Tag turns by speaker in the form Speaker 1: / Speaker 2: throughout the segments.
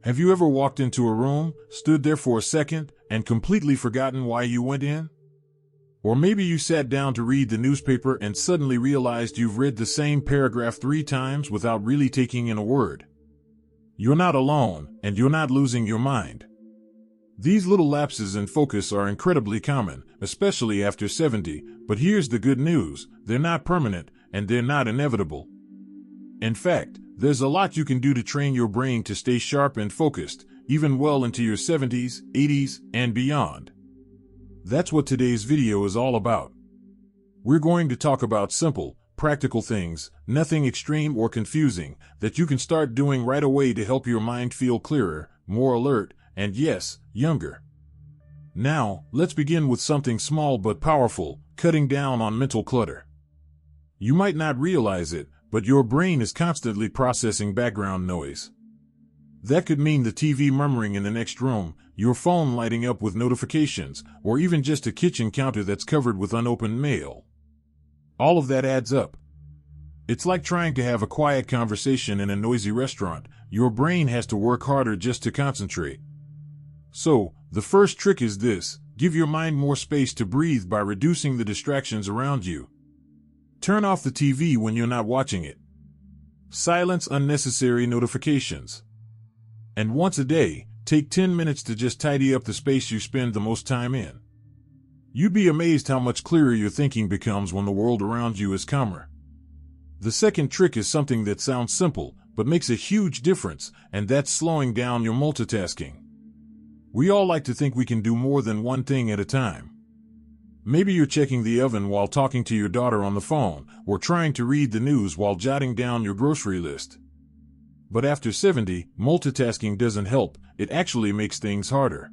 Speaker 1: Have you ever walked into a room, stood there for a second, and completely forgotten why you went in? Or maybe you sat down to read the newspaper and suddenly realized you've read the same paragraph 3 times without really taking in a word. You're not alone, and you're not losing your mind. These little lapses in focus are incredibly common, especially after 70, but here's the good news: they're not permanent, and they're not inevitable. In fact, there's a lot you can do to train your brain to stay sharp and focused, even well into your 70s, 80s, and beyond. That's what today's video is all about. We're going to talk about simple, practical things, nothing extreme or confusing, that you can start doing right away to help your mind feel clearer, more alert, and yes, younger. Now, let's begin with something small but powerful: cutting down on mental clutter. You might not realize it, but your brain is constantly processing background noise. That could mean the TV murmuring in the next room, your phone lighting up with notifications, or even just a kitchen counter that's covered with unopened mail. All of that adds up. It's like trying to have a quiet conversation in a noisy restaurant. Your brain has to work harder just to concentrate. So, the first trick is this: give your mind more space to breathe by reducing the distractions around you. Turn off the TV when you're not watching it. Silence unnecessary notifications. And once a day, take 10 minutes to just tidy up the space you spend the most time in. You'd be amazed how much clearer your thinking becomes when the world around you is calmer. The second trick is something that sounds simple, but makes a huge difference, and that's slowing down your multitasking. We all like to think we can do more than one thing at a time. Maybe you're checking the oven while talking to your daughter on the phone, or trying to read the news while jotting down your grocery list. But after 70, multitasking doesn't help, it actually makes things harder.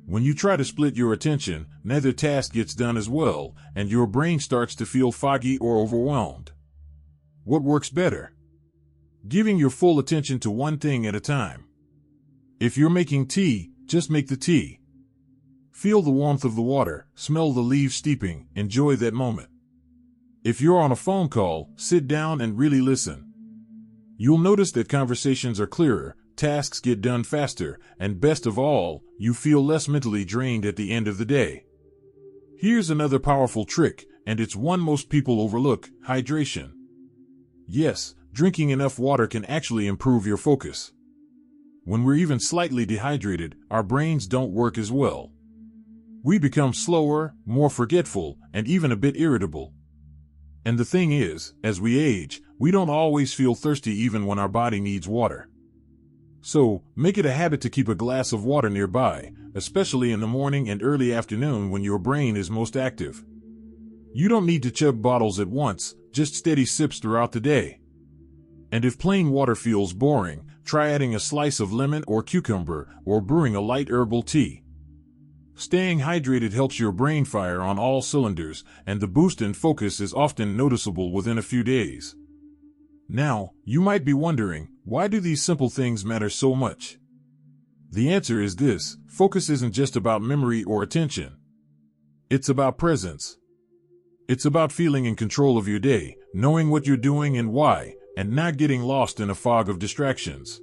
Speaker 1: When you try to split your attention, neither task gets done as well, and your brain starts to feel foggy or overwhelmed. What works better? Giving your full attention to one thing at a time. If you're making tea, just make the tea. Feel the warmth of the water, smell the leaves steeping, enjoy that moment. If you're on a phone call, sit down and really listen. You'll notice that conversations are clearer, tasks get done faster, and best of all, you feel less mentally drained at the end of the day. Here's another powerful trick, and it's one most people overlook: hydration. Yes, drinking enough water can actually improve your focus. When we're even slightly dehydrated, our brains don't work as well. We become slower, more forgetful, and even a bit irritable. And the thing is, as we age, we don't always feel thirsty even when our body needs water. So, make it a habit to keep a glass of water nearby, especially in the morning and early afternoon when your brain is most active. You don't need to chug bottles at once, just steady sips throughout the day. And if plain water feels boring, try adding a slice of lemon or cucumber, or brewing a light herbal tea. Staying hydrated helps your brain fire on all cylinders, and the boost in focus is often noticeable within a few days. Now, you might be wondering, why do these simple things matter so much? The answer is this: focus isn't just about memory or attention. It's about presence. It's about feeling in control of your day, knowing what you're doing and why, and not getting lost in a fog of distractions.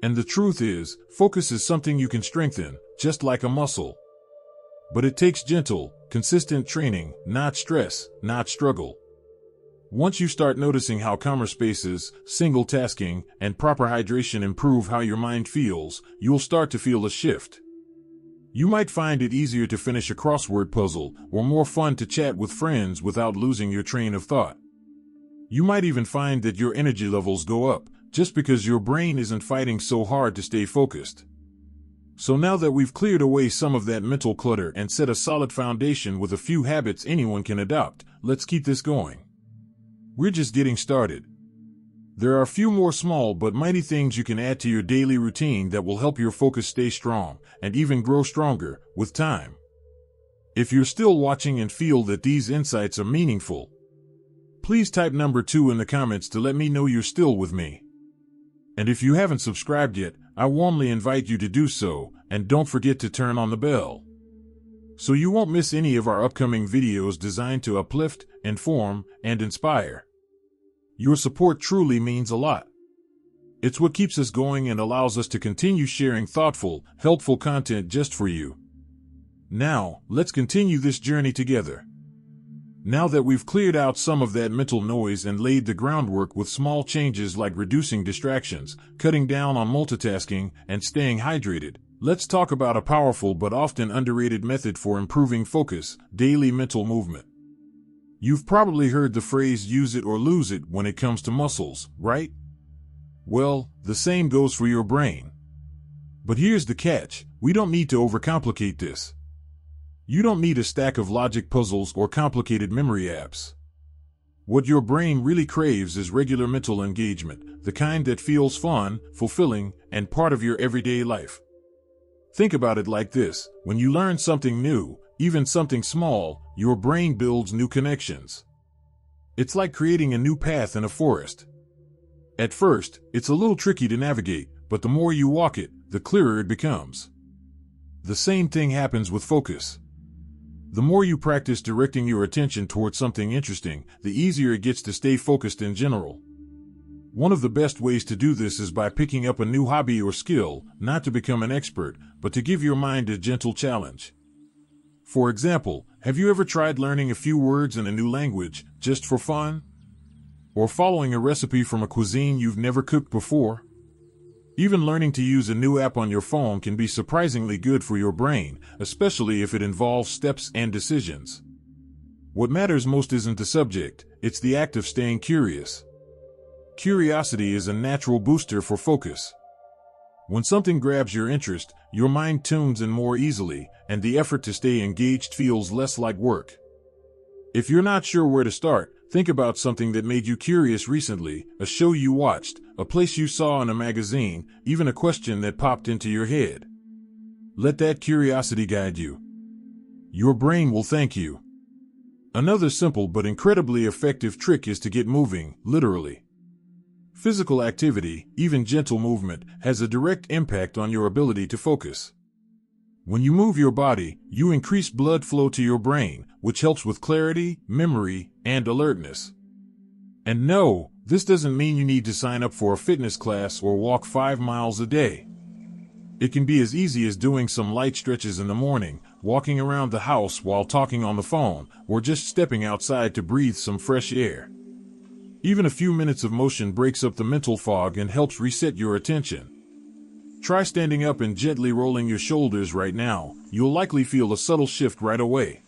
Speaker 1: And the truth is, focus is something you can strengthen, just like a muscle. But it takes gentle, consistent training, not stress, not struggle. Once you start noticing how calmer spaces, single tasking, and proper hydration improve how your mind feels, you'll start to feel a shift. You might find it easier to finish a crossword puzzle, or more fun to chat with friends without losing your train of thought. You might even find that your energy levels go up, just because your brain isn't fighting so hard to stay focused. So now that we've cleared away some of that mental clutter and set a solid foundation with a few habits anyone can adopt, let's keep this going. We're just getting started. There are a few more small but mighty things you can add to your daily routine that will help your focus stay strong, and even grow stronger, with time. If you're still watching and feel that these insights are meaningful, please type number 2 in the comments to let me know you're still with me. And if you haven't subscribed yet, I warmly invite you to do so, and don't forget to turn on the bell, so you won't miss any of our upcoming videos designed to uplift, inform, and inspire. Your support truly means a lot. It's what keeps us going and allows us to continue sharing thoughtful, helpful content just for you. Now, let's continue this journey together. Now that we've cleared out some of that mental noise and laid the groundwork with small changes like reducing distractions, cutting down on multitasking, and staying hydrated, let's talk about a powerful but often underrated method for improving focus: daily mental movement. You've probably heard the phrase "use it or lose it" when it comes to muscles, right? Well, the same goes for your brain. But here's the catch: we don't need to overcomplicate this. You don't need a stack of logic puzzles or complicated memory apps. What your brain really craves is regular mental engagement, the kind that feels fun, fulfilling, and part of your everyday life. Think about it like this: when you learn something new, even something small, your brain builds new connections. It's like creating a new path in a forest. At first, it's a little tricky to navigate, but the more you walk it, the clearer it becomes. The same thing happens with focus. The more you practice directing your attention towards something interesting, the easier it gets to stay focused in general. One of the best ways to do this is by picking up a new hobby or skill, not to become an expert, but to give your mind a gentle challenge. For example, have you ever tried learning a few words in a new language, just for fun? Or following a recipe from a cuisine you've never cooked before? Even learning to use a new app on your phone can be surprisingly good for your brain, especially if it involves steps and decisions. What matters most isn't the subject, it's the act of staying curious. Curiosity is a natural booster for focus. When something grabs your interest, your mind tunes in more easily, and the effort to stay engaged feels less like work. If you're not sure where to start, think about something that made you curious recently: a show you watched, a place you saw in a magazine, even a question that popped into your head. Let that curiosity guide you. Your brain will thank you. Another simple but incredibly effective trick is to get moving, literally. Physical activity, even gentle movement, has a direct impact on your ability to focus. When you move your body, you increase blood flow to your brain, which helps with clarity, memory, and alertness. And no, this doesn't mean you need to sign up for a fitness class or walk 5 miles a day. It can be as easy as doing some light stretches in the morning, walking around the house while talking on the phone, or just stepping outside to breathe some fresh air. Even a few minutes of motion breaks up the mental fog and helps reset your attention. Try standing up and gently rolling your shoulders right now. You'll likely feel a subtle shift right away.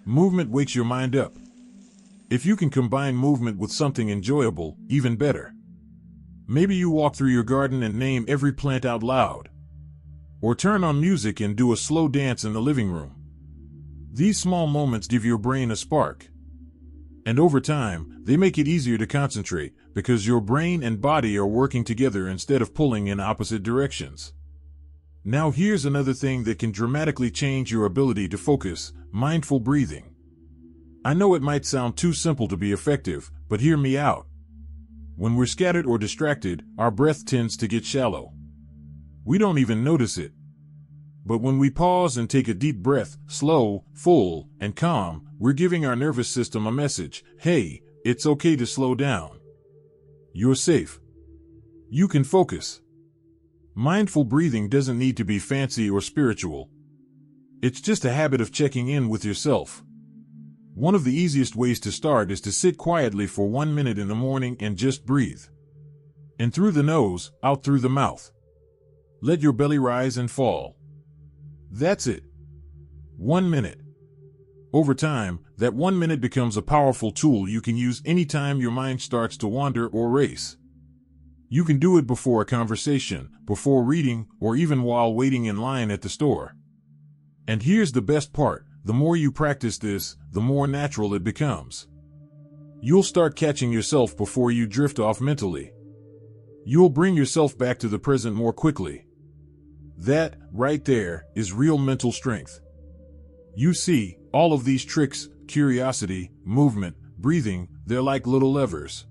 Speaker 1: Movement wakes your mind up. If you can combine movement with something enjoyable, even better. Maybe you walk through your garden and name every plant out loud. Or turn on music and do a slow dance in the living room. These small moments give your brain a spark. And over time, they make it easier to concentrate, because your brain and body are working together instead of pulling in opposite directions. Now here's another thing that can dramatically change your ability to focus: mindful breathing. I know it might sound too simple to be effective, but hear me out. When we're scattered or distracted, our breath tends to get shallow. We don't even notice it. But when we pause and take a deep breath, slow, full, and calm, we're giving our nervous system a message: hey, it's okay to slow down. You're safe. You can focus. Mindful breathing doesn't need to be fancy or spiritual. It's just a habit of checking in with yourself. One of the easiest ways to start is to sit quietly for 1 minute in the morning and just breathe. In through the nose, out through the mouth. Let your belly rise and fall. That's it. 1 minute. Over time, that 1 minute becomes a powerful tool you can use anytime your mind starts to wander or race. You can do it before a conversation, before reading, or even while waiting in line at the store. And here's the best part: the more you practice this, the more natural it becomes. You'll start catching yourself before you drift off mentally. You'll bring yourself back to the present more quickly. That, right there, is real mental strength. You see, all of these tricks, curiosity, movement, breathing, they're like little levers.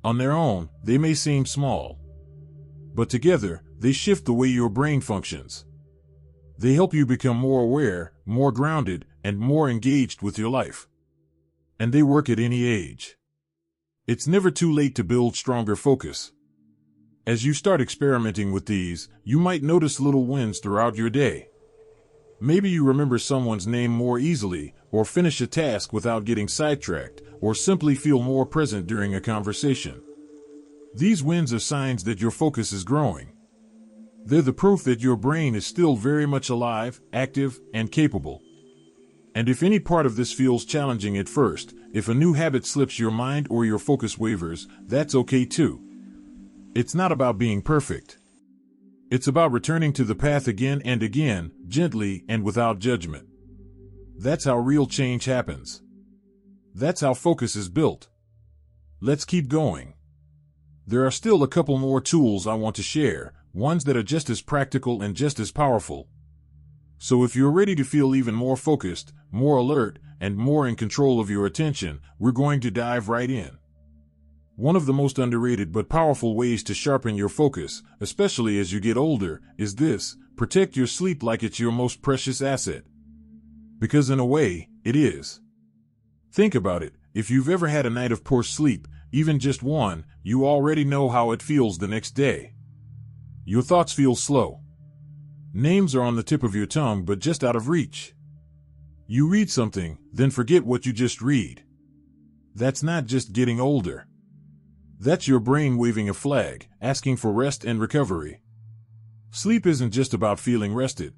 Speaker 1: On their own, they may seem small. But together, they shift the way your brain functions. They help you become more aware, more grounded, and more engaged with your life. And they work at any age. It's never too late to build stronger focus. As you start experimenting with these, you might notice little wins throughout your day. Maybe you remember someone's name more easily, or finish a task without getting sidetracked, or simply feel more present during a conversation. These wins are signs that your focus is growing. They're the proof that your brain is still very much alive, active, and capable. And if any part of this feels challenging at first, if a new habit slips your mind or your focus wavers, that's okay too. It's not about being perfect. It's about returning to the path again and again, gently and without judgment. That's how real change happens. That's how focus is built. Let's keep going. There are still a couple more tools I want to share, ones that are just as practical and just as powerful. So if you're ready to feel even more focused, more alert, and more in control of your attention, we're going to dive right in. One of the most underrated but powerful ways to sharpen your focus, especially as you get older, is this: protect your sleep like it's your most precious asset. Because in a way, it is. Think about it. If you've ever had a night of poor sleep, even just one, you already know how it feels the next day. Your thoughts feel slow. Names are on the tip of your tongue but just out of reach. You read something, then forget what you just read. That's not just getting older. That's your brain waving a flag, asking for rest and recovery. Sleep isn't just about feeling rested.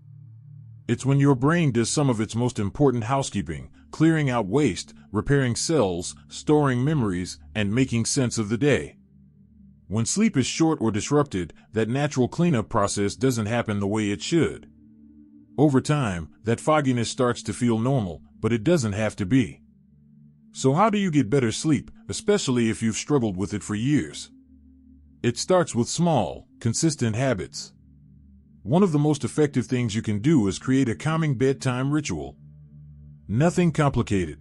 Speaker 1: It's when your brain does some of its most important housekeeping, clearing out waste, repairing cells, storing memories, and making sense of the day. When sleep is short or disrupted, that natural cleanup process doesn't happen the way it should. Over time, that fogginess starts to feel normal, but it doesn't have to be. So how do you get better sleep, especially if you've struggled with it for years? It starts with small, consistent habits. One of the most effective things you can do is create a calming bedtime ritual. Nothing complicated.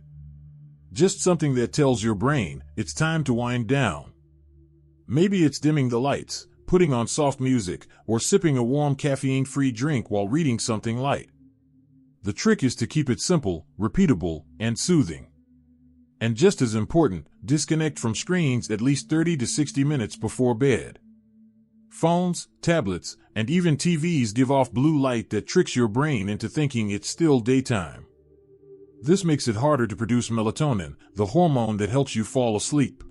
Speaker 1: Just something that tells your brain it's time to wind down. Maybe it's dimming the lights, putting on soft music, or sipping a warm caffeine-free drink while reading something light. The trick is to keep it simple, repeatable, and soothing. And just as important, disconnect from screens at least 30 to 60 minutes before bed. Phones, tablets, and even TVs give off blue light that tricks your brain into thinking it's still daytime. This makes it harder to produce melatonin, the hormone that helps you fall asleep.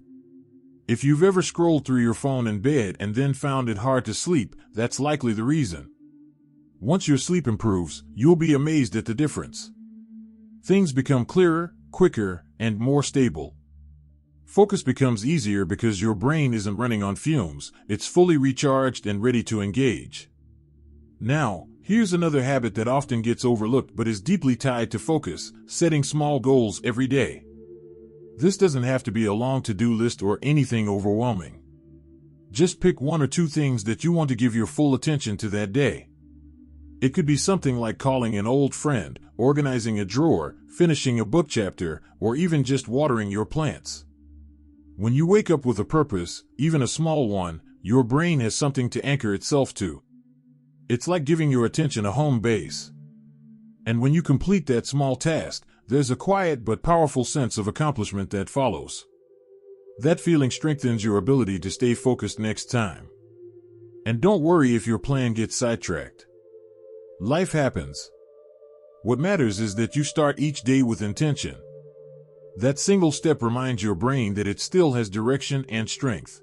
Speaker 1: If you've ever scrolled through your phone in bed and then found it hard to sleep, that's likely the reason. Once your sleep improves, you'll be amazed at the difference. Things become clearer, quicker, and more stable. Focus becomes easier because your brain isn't running on fumes, it's fully recharged and ready to engage. Now, here's another habit that often gets overlooked but is deeply tied to focus: setting small goals every day. This doesn't have to be a long to-do list or anything overwhelming. Just pick one or two things that you want to give your full attention to that day. It could be something like calling an old friend, organizing a drawer, finishing a book chapter, or even just watering your plants. When you wake up with a purpose, even a small one, your brain has something to anchor itself to. It's like giving your attention a home base. And when you complete that small task, there's a quiet but powerful sense of accomplishment that follows. That feeling strengthens your ability to stay focused next time. And don't worry if your plan gets sidetracked. Life happens. What matters is that you start each day with intention. That single step reminds your brain that it still has direction and strength.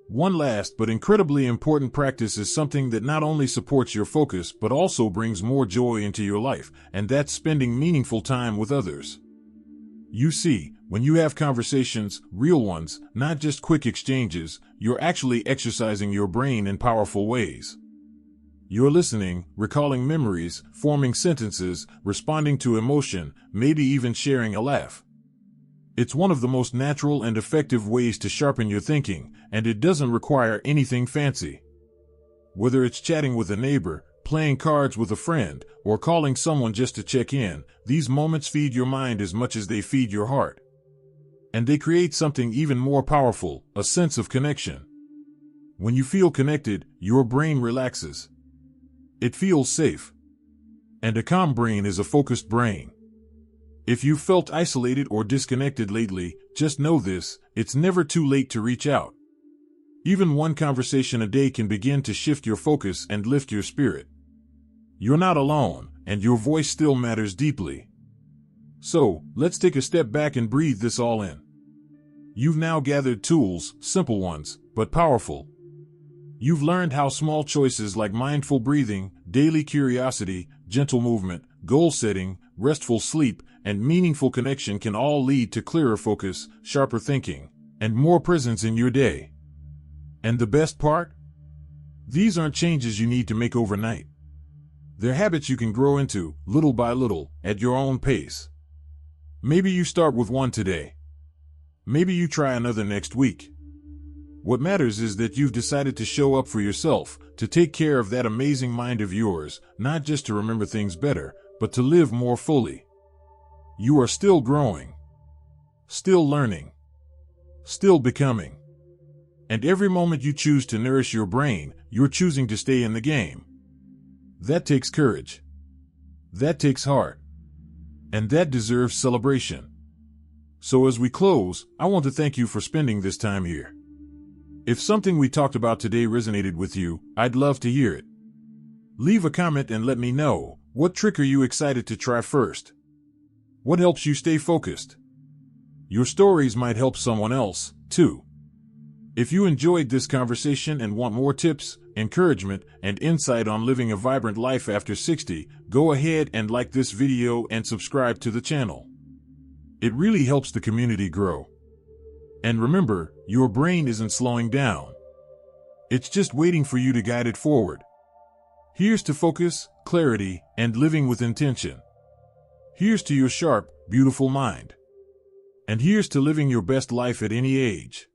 Speaker 1: One last but incredibly important practice is something that not only supports your focus but also brings more joy into your life, and that's spending meaningful time with others. You see, when you have conversations, real ones, not just quick exchanges, you're actually exercising your brain in powerful ways. You're listening, recalling memories, forming sentences, responding to emotion, maybe even sharing a laugh. It's one of the most natural and effective ways to sharpen your thinking, and it doesn't require anything fancy. Whether it's chatting with a neighbor, playing cards with a friend, or calling someone just to check in, these moments feed your mind as much as they feed your heart. And they create something even more powerful, a sense of connection. When you feel connected, your brain relaxes. It feels safe. And a calm brain is a focused brain. If you've felt isolated or disconnected lately, just know this: it's never too late to reach out. Even one conversation a day can begin to shift your focus and lift your spirit. You're not alone, and your voice still matters deeply. So, let's take a step back and breathe this all in. You've now gathered tools, simple ones, but powerful. You've learned how small choices like mindful breathing, daily curiosity, gentle movement, goal setting, restful sleep, and meaningful connection can all lead to clearer focus, sharper thinking, and more presence in your day. And the best part? These aren't changes you need to make overnight. They're habits you can grow into, little by little, at your own pace. Maybe you start with one today. Maybe you try another next week. What matters is that you've decided to show up for yourself, to take care of that amazing mind of yours, not just to remember things better, but to live more fully. You are still growing, still learning, still becoming. And every moment you choose to nourish your brain, you're choosing to stay in the game. That takes courage. That takes heart. And that deserves celebration. So as we close, I want to thank you for spending this time here. If something we talked about today resonated with you, I'd love to hear it. Leave a comment and let me know, what trick are you excited to try first? What helps you stay focused? Your stories might help someone else, too. If you enjoyed this conversation and want more tips, encouragement, and insight on living a vibrant life after 60, go ahead and like this video and subscribe to the channel. It really helps the community grow. And remember, your brain isn't slowing down. It's just waiting for you to guide it forward. Here's to focus, clarity, and living with intention. Here's to your sharp, beautiful mind. And here's to living your best life at any age.